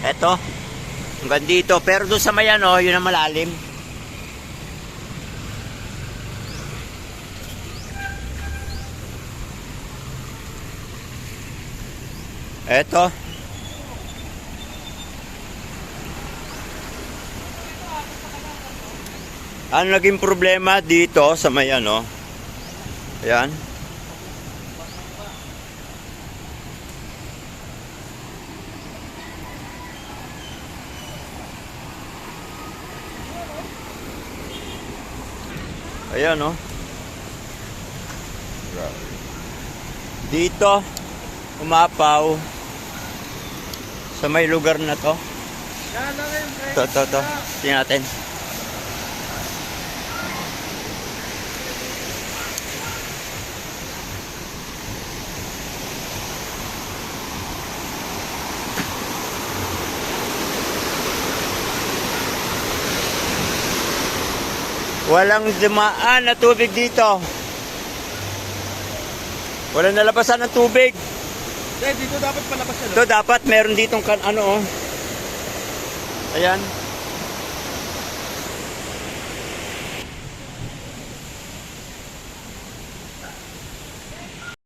Eto. Hanggang dito. Pero doon sa may ano, yun ang malalim. Eto. Ang naging problema dito sa may ano. Ayan. Ayan, no? Dito, umapaw sa may lugar na to. To. Tingnan natin. Walang dumaan na tubig dito. Walang nalabasan ng tubig. Dito dapat palabas yan. Ito dapat meron ditong ano oh. Ayan.